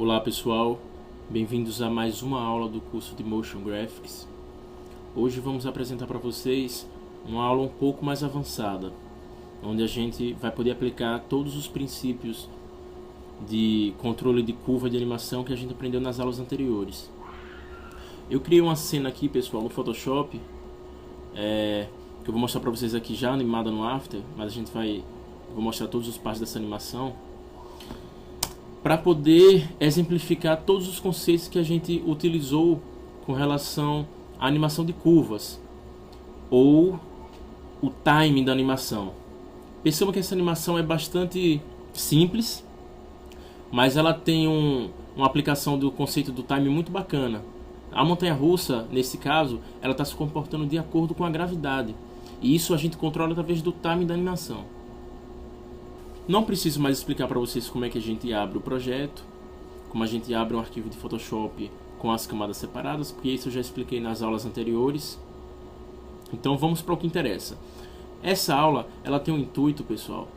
Olá pessoal, bem-vindos a mais uma aula do curso de Motion Graphics. Hoje vamos apresentar para vocês uma aula um pouco mais avançada, onde a gente vai poder aplicar todos os princípios de controle de curva de animação que a gente aprendeu nas aulas anteriores. Eu criei uma cena aqui, pessoal, no Photoshop, que eu vou mostrar para vocês aqui já animada no After, mas vou mostrar todos os passos dessa animação, para poder exemplificar todos os conceitos que a gente utilizou com relação à animação de curvas ou o timing da animação. Percebam que essa animação é bastante simples, mas ela tem uma aplicação do conceito do timing muito bacana. A montanha-russa, nesse caso, ela está se comportando de acordo com a gravidade, e isso a gente controla através do timing da animação. Não preciso mais explicar para vocês como é que a gente abre o projeto, como a gente abre um arquivo de Photoshop com as camadas separadas, porque isso eu já expliquei nas aulas anteriores. Então vamos para o que interessa. Essa aula ela tem o intuito, pessoal,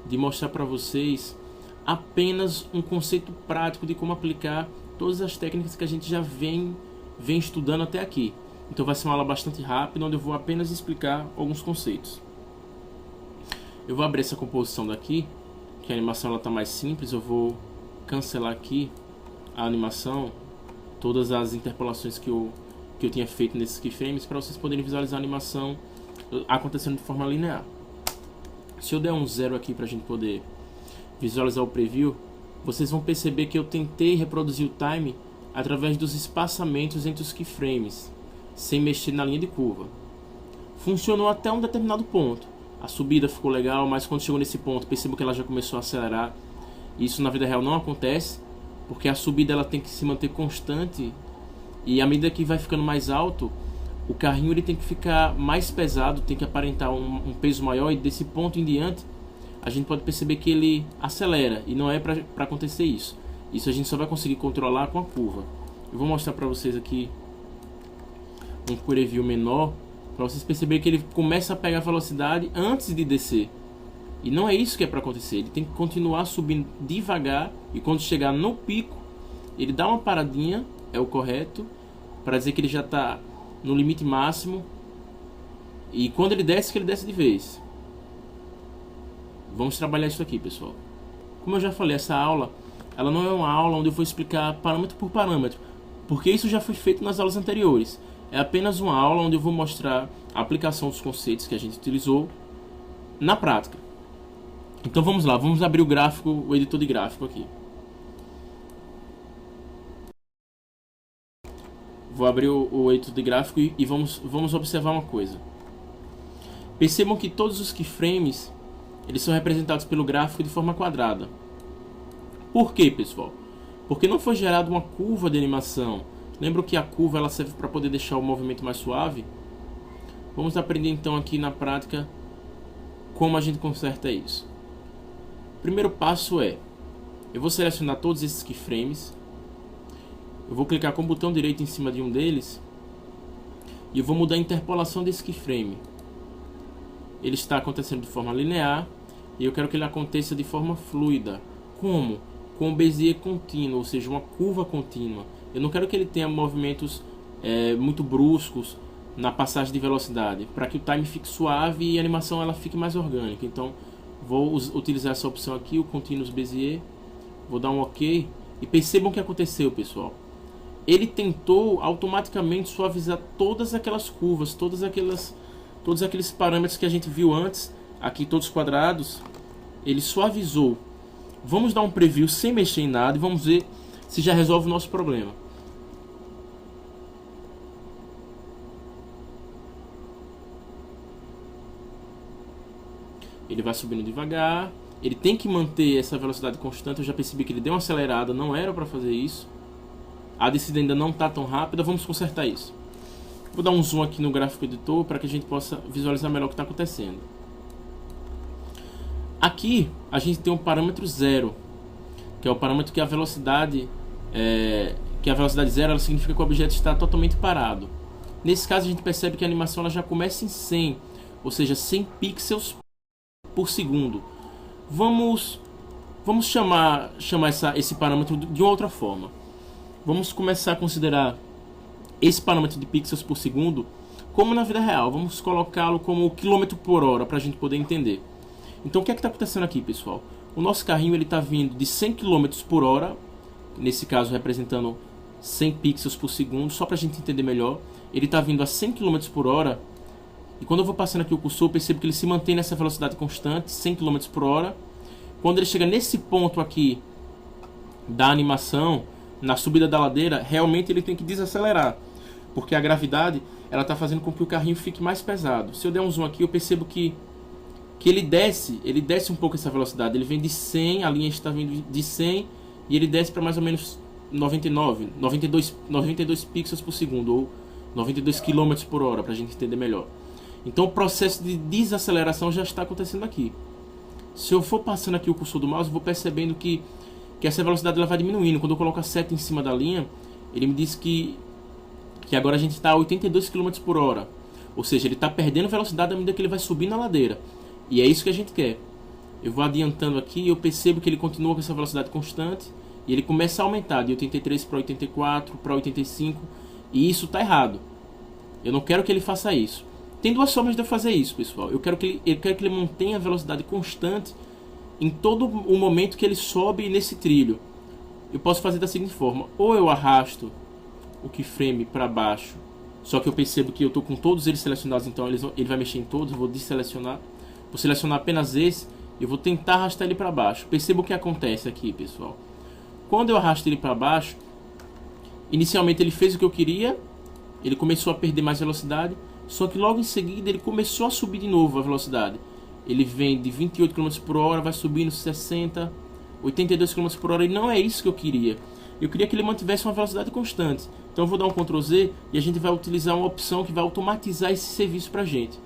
de mostrar para vocês apenas um conceito prático de como aplicar todas as técnicas que a gente já vem estudando até aqui. Então vai ser uma aula bastante rápida, onde eu vou apenas explicar alguns conceitos. Eu vou abrir essa composição daqui, que a animação está mais simples. Eu vou cancelar aqui a animação, todas as interpolações que eu tinha feito nesses keyframes, para vocês poderem visualizar a animação acontecendo de forma linear. Se eu der um 0 aqui para a gente poder visualizar o preview, vocês vão perceber que eu tentei reproduzir o time através dos espaçamentos entre os keyframes, sem mexer na linha de curva. Funcionou até um determinado ponto. A subida ficou legal, mas quando chegou nesse ponto, percebo que ela já começou a acelerar. Isso na vida real não acontece, porque a subida ela tem que se manter constante, e à medida que vai ficando mais alto, o carrinho ele tem que ficar mais pesado, tem que aparentar um peso maior, e desse ponto em diante a gente pode perceber que ele acelera, e não é para acontecer isso. Isso a gente só vai conseguir controlar com a curva. Eu vou mostrar para vocês aqui um preview menor, para vocês perceberem que ele começa a pegar velocidade antes de descer. E não é isso que é para acontecer. Ele tem que continuar subindo devagar, e quando chegar no pico, ele dá uma paradinha, é o correto, para dizer que ele já está no limite máximo. E quando ele desce, que ele desce de vez. Vamos trabalhar isso aqui, pessoal. Como eu já falei, essa aula ela não é uma aula onde eu vou explicar parâmetro por parâmetro, porque isso já foi feito nas aulas anteriores. É apenas uma aula onde eu vou mostrar a aplicação dos conceitos que a gente utilizou na prática. Então vamos lá, vamos abrir o editor de gráfico aqui. Vou abrir o editor de gráfico e vamos observar uma coisa. Percebam que todos os keyframes eles são representados pelo gráfico de forma quadrada. Por quê, pessoal? Porque não foi gerada uma curva de animação. Lembra que a curva ela serve para poder deixar o movimento mais suave? Vamos aprender então aqui na prática como a gente conserta isso. O primeiro passo é, eu vou selecionar todos esses keyframes, eu vou clicar com o botão direito em cima de um deles e eu vou mudar a interpolação desse keyframe. Ele está acontecendo de forma linear e eu quero que ele aconteça de forma fluida. Como? Com o Bezier contínuo, ou seja, uma curva contínua. Eu não quero que ele tenha movimentos muito bruscos na passagem de velocidade, para que o time fique suave e a animação ela fique mais orgânica. Então vou utilizar essa opção aqui, o Continuous Bezier. Vou dar um OK e percebam o que aconteceu, pessoal. Ele tentou automaticamente suavizar todas aquelas curvas, todos aqueles parâmetros que a gente viu antes, aqui todos quadrados, ele suavizou. Vamos dar um preview sem mexer em nada e vamos ver se já resolve o nosso problema. Ele vai subindo devagar. Ele tem que manter essa velocidade constante. Eu já percebi que ele deu uma acelerada, não era para fazer isso. A descida ainda não está tão rápida. Vamos consertar isso. Vou dar um zoom aqui no gráfico editor para que a gente possa visualizar melhor o que está acontecendo. Aqui a gente tem um parâmetro 0, que é o parâmetro que a velocidade zero ela significa que o objeto está totalmente parado. Nesse caso a gente percebe que a animação ela já começa em 100, ou seja, 100 pixels por segundo. Vamos Vamos chamar esse parâmetro de uma outra forma. Vamos começar a considerar esse parâmetro de pixels por segundo como na vida real. Vamos colocá-lo como quilômetro por hora para a gente poder entender. Então o que é que está acontecendo aqui, pessoal? O nosso carrinho está vindo de 100 km por hora, nesse caso representando 100 pixels por segundo, só para a gente entender melhor. Ele está vindo a 100 km por hora, e quando eu vou passando aqui o cursor, eu percebo que ele se mantém nessa velocidade constante, 100 km por hora. Quando ele chega nesse ponto aqui da animação, na subida da ladeira, realmente ele tem que desacelerar, porque a gravidade ela está fazendo com que o carrinho fique mais pesado. Se eu der um zoom aqui, eu percebo que ele desce um pouco essa velocidade. Ele vem de 100, a linha está vindo de 100 e ele desce para mais ou menos 92 pixels por segundo, ou 92 km por hora, para a gente entender melhor. Então o processo de desaceleração já está acontecendo aqui. Se eu for passando aqui o cursor do mouse, eu vou percebendo que essa velocidade ela vai diminuindo. Quando eu coloco a seta em cima da linha, ele me diz que agora a gente está a 82 km por hora. Ou seja, ele está perdendo velocidade à medida que ele vai subir na ladeira. E é isso que a gente quer. Eu vou adiantando aqui e eu percebo que ele continua com essa velocidade constante. E ele começa a aumentar de 83 para 84, para 85. E isso está errado. Eu não quero que ele faça isso. Tem duas formas de eu fazer isso, pessoal. Eu quero que ele mantenha a velocidade constante em todo o momento que ele sobe nesse trilho. Eu posso fazer da seguinte forma: ou eu arrasto o keyframe para baixo, só que eu percebo que eu estou com todos eles selecionados, então ele vai mexer em todos. Eu vou desselecionar, vou selecionar apenas esse, eu vou tentar arrastar ele para baixo. Perceba o que acontece aqui, pessoal. Quando eu arrasto ele para baixo, inicialmente ele fez o que eu queria, ele começou a perder mais velocidade, só que logo em seguida ele começou a subir de novo a velocidade. Ele vem de 28 km por hora, vai subindo 60, 82 km por hora, e não é isso que eu queria. Eu queria que ele mantivesse uma velocidade constante. Então eu vou dar um Ctrl Z e a gente vai utilizar uma opção que vai automatizar esse serviço para a gente.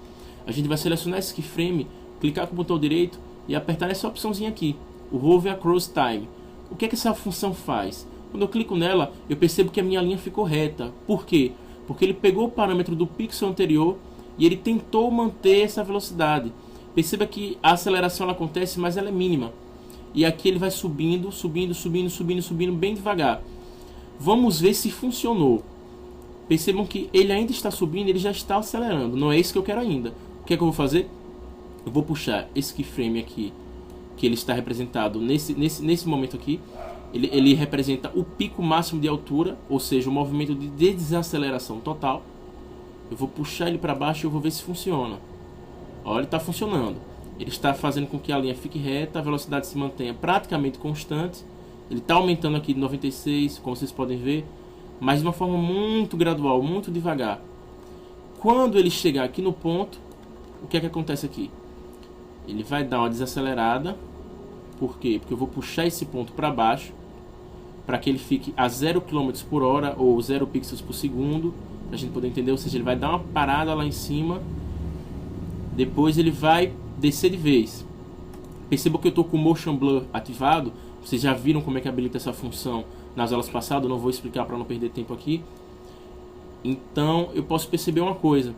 A gente vai selecionar esse keyframe, clicar com o botão direito e apertar essa opçãozinha aqui, o Hover Across Time. O que é que essa função faz? Quando eu clico nela, eu percebo que a minha linha ficou reta. Por quê? Porque ele pegou o parâmetro do pixel anterior e ele tentou manter essa velocidade. Perceba que a aceleração ela acontece, mas ela é mínima. E aqui ele vai subindo, subindo, subindo, subindo, subindo bem devagar. Vamos ver se funcionou. Percebam que ele ainda está subindo, ele já está acelerando. Não é isso que eu quero ainda. O que é que eu vou fazer? Eu vou puxar esse keyframe aqui, que ele está representado nesse momento aqui. Ele representa o pico máximo de altura, ou seja, o movimento de desaceleração total. Eu vou puxar ele para baixo e eu vou ver se funciona. Olha, ele está funcionando. Ele está fazendo com que a linha fique reta, a velocidade se mantenha praticamente constante. Ele está aumentando aqui de 96, como vocês podem ver, mas de uma forma muito gradual, muito devagar. Quando ele chegar aqui no ponto, o que é que acontece aqui? Ele vai dar uma desacelerada. Por quê? Porque eu vou puxar esse ponto para baixo, para que ele fique a 0 km por hora ou 0 pixels por segundo, para a gente poder entender. Ou seja, ele vai dar uma parada lá em cima, depois ele vai descer de vez. Perceba que eu estou com o Motion Blur ativado. Vocês já viram como é que habilita essa função nas aulas passadas, eu não vou explicar para não perder tempo aqui. Então eu posso perceber uma coisa,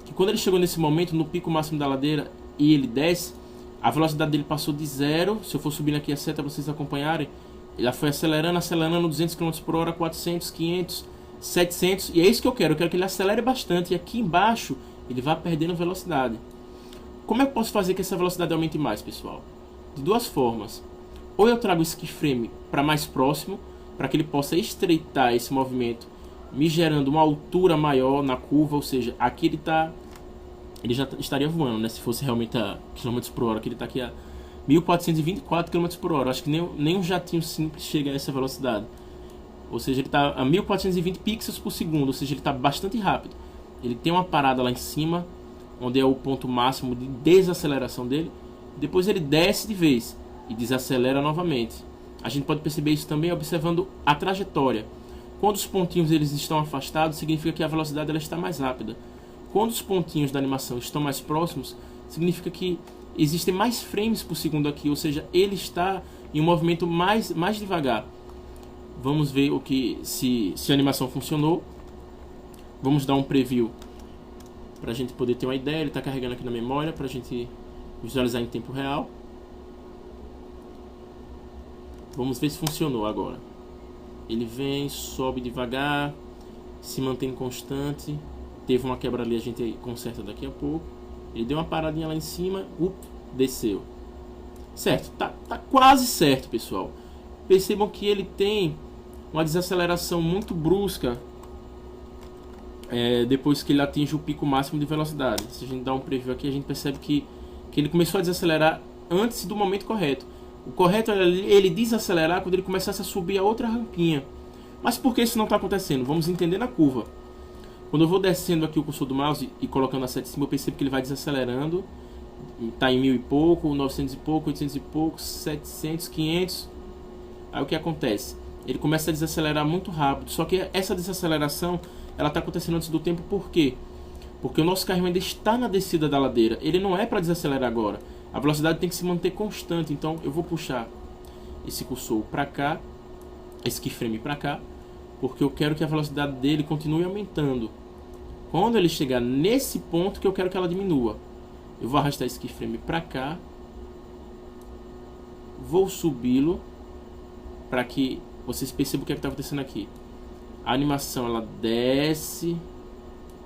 que quando ele chegou nesse momento, no pico máximo da ladeira, e ele desce, a velocidade dele passou de 0. Se eu for subindo aqui a seta para vocês acompanharem, ela foi acelerando, 200 km por hora, 400, 500, 700. E é isso que eu quero que ele acelere bastante. E aqui embaixo ele vai perdendo velocidade. Como é que eu posso fazer que essa velocidade aumente mais, pessoal? De duas formas. Ou eu trago esse keyframe para mais próximo, para que ele possa estreitar esse movimento, me gerando uma altura maior na curva. Ou seja, aqui ele já estaria voando, né? Se fosse realmente a km por hora, que ele está aqui a 1424 km por hora. Acho que nem um jatinho simples chega a essa velocidade. Ou seja, ele está a 1420 pixels por segundo. Ou seja, ele está bastante rápido. Ele tem uma parada lá em cima, onde é o ponto máximo de desaceleração dele. Depois ele desce de vez e desacelera novamente. A gente pode perceber isso também observando a trajetória. Quando os pontinhos eles estão afastados, significa que a velocidade ela está mais rápida. Quando os pontinhos da animação estão mais próximos, significa que existem mais frames por segundo aqui, ou seja, ele está em um movimento mais devagar. Vamos ver se a animação funcionou. Vamos dar um preview para a gente poder ter uma ideia. Ele está carregando aqui na memória para a gente visualizar em tempo real. Vamos ver se funcionou agora. Ele vem, sobe devagar, se mantém constante. Teve uma quebra ali, a gente conserta daqui a pouco. Ele deu uma paradinha lá em cima, desceu. Certo, tá quase certo, pessoal. Percebam que ele tem uma desaceleração muito brusca depois que ele atinge o pico máximo de velocidade. Se a gente dá um preview aqui, a gente percebe que ele começou a desacelerar antes do momento correto. O correto é ele desacelerar quando ele começasse a subir a outra rampinha. Mas por que isso não está acontecendo? Vamos entender na curva. Quando eu vou descendo aqui o cursor do mouse e colocando a seta em cima, eu percebo que ele vai desacelerando. Está em 1000 e pouco, 900 e pouco, 800 e pouco, 700, 500. Aí o que acontece? Ele começa a desacelerar muito rápido. Só que essa desaceleração ela está acontecendo antes do tempo. Por quê? Porque o nosso carrinho ainda está na descida da ladeira. Ele não é para desacelerar agora. A velocidade tem que se manter constante. Então eu vou puxar esse cursor para cá, esse keyframe para cá, porque eu quero que a velocidade dele continue aumentando. Quando ele chegar nesse ponto que eu quero que ela diminua, eu vou arrastar esse keyframe para cá, vou subi-lo para que vocês percebam o que está acontecendo aqui. A animação ela desce.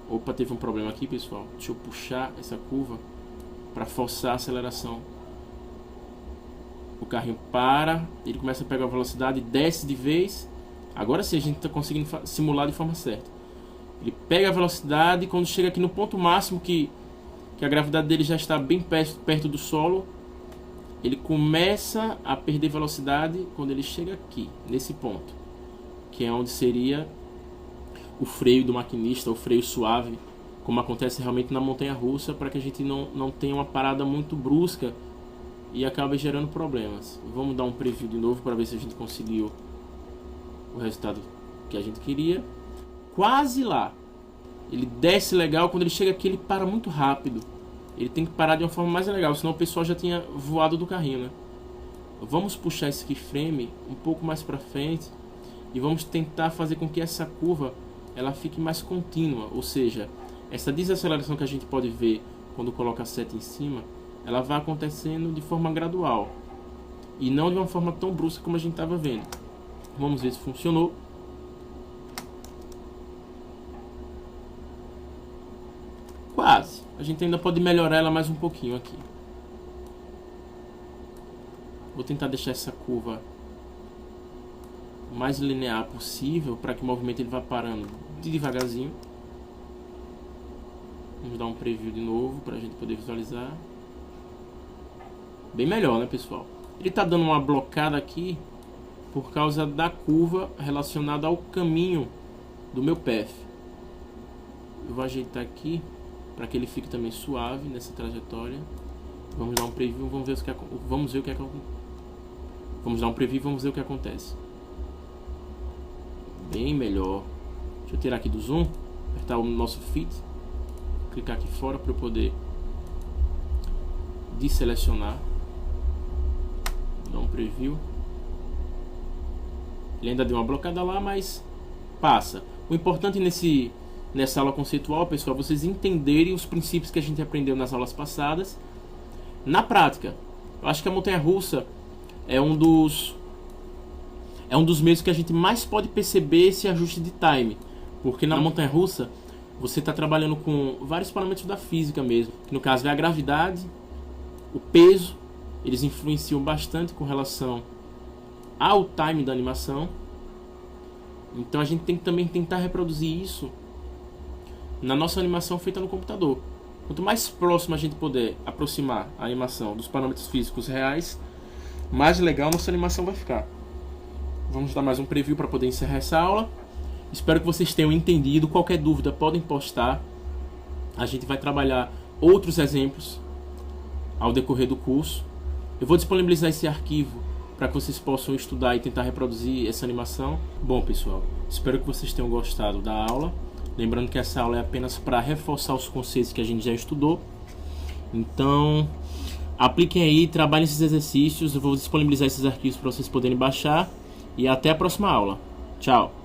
Opa, teve um problema aqui, pessoal. Deixa eu puxar essa curva para forçar a aceleração. O carrinho para, ele começa a pegar a velocidade, desce de vez. Agora sim a gente está conseguindo simular de forma certa. Ele pega a velocidade, quando chega aqui no ponto máximo que a gravidade dele já está bem perto do solo, ele começa a perder velocidade quando ele chega aqui, nesse ponto, que é onde seria o freio do maquinista, o freio suave, como acontece realmente na montanha-russa, para que a gente não tenha uma parada muito brusca e acabe gerando problemas. Vamos dar um preview de novo para ver se a gente conseguiu o resultado que a gente queria. Quase lá. Ele desce legal, quando ele chega aqui ele para muito rápido. Ele tem que parar de uma forma mais legal, senão o pessoal já tinha voado do carrinho, né? Vamos puxar esse keyframe um pouco mais para frente e vamos tentar fazer com que essa curva ela fique mais contínua, ou seja, essa desaceleração que a gente pode ver quando coloca a seta em cima, ela vai acontecendo de forma gradual e não de uma forma tão brusca como a gente estava vendo. Vamos ver se funcionou. Quase. A gente ainda pode melhorar ela mais um pouquinho aqui. Vou tentar deixar essa curva o mais linear possível para que o movimento ele vá parando devagarzinho. Vamos dar um preview de novo para a gente poder visualizar. Bem melhor, né, pessoal? Ele está dando uma blocada aqui por causa da curva relacionada ao caminho do meu path. Eu vou ajeitar aqui para que ele fique também suave nessa trajetória. Vamos dar um preview, vamos ver o que vamos dar um preview, vamos ver o que acontece. Bem melhor. Deixa eu tirar aqui do zoom, apertar o nosso fit, clicar aqui fora para eu poder deselecionar. Dar um preview. Ele ainda deu uma blocada lá, mas passa. O importante nessa aula conceitual, pessoal, vocês entenderem os princípios que a gente aprendeu nas aulas passadas na prática. Eu acho que a montanha-russa é um dos meios que a gente mais pode perceber esse ajuste de time, porque na montanha-russa você está trabalhando com vários parâmetros da física mesmo, que no caso é a gravidade, o peso, eles influenciam bastante com relação ao time da animação. Então a gente tem que também tentar reproduzir isso na nossa animação feita no computador. Quanto mais próximo a gente puder aproximar a animação dos parâmetros físicos reais, mais legal nossa animação vai ficar. Vamos dar mais um preview para poder encerrar essa aula. Espero que vocês tenham entendido. Qualquer dúvida podem postar. A gente vai trabalhar outros exemplos ao decorrer do curso. Eu vou disponibilizar esse arquivo para que vocês possam estudar e tentar reproduzir essa animação. Bom, pessoal, espero que vocês tenham gostado da aula. Lembrando que essa aula é apenas para reforçar os conceitos que a gente já estudou. Então, apliquem aí, trabalhem esses exercícios. Eu vou disponibilizar esses arquivos para vocês poderem baixar. E até a próxima aula. Tchau!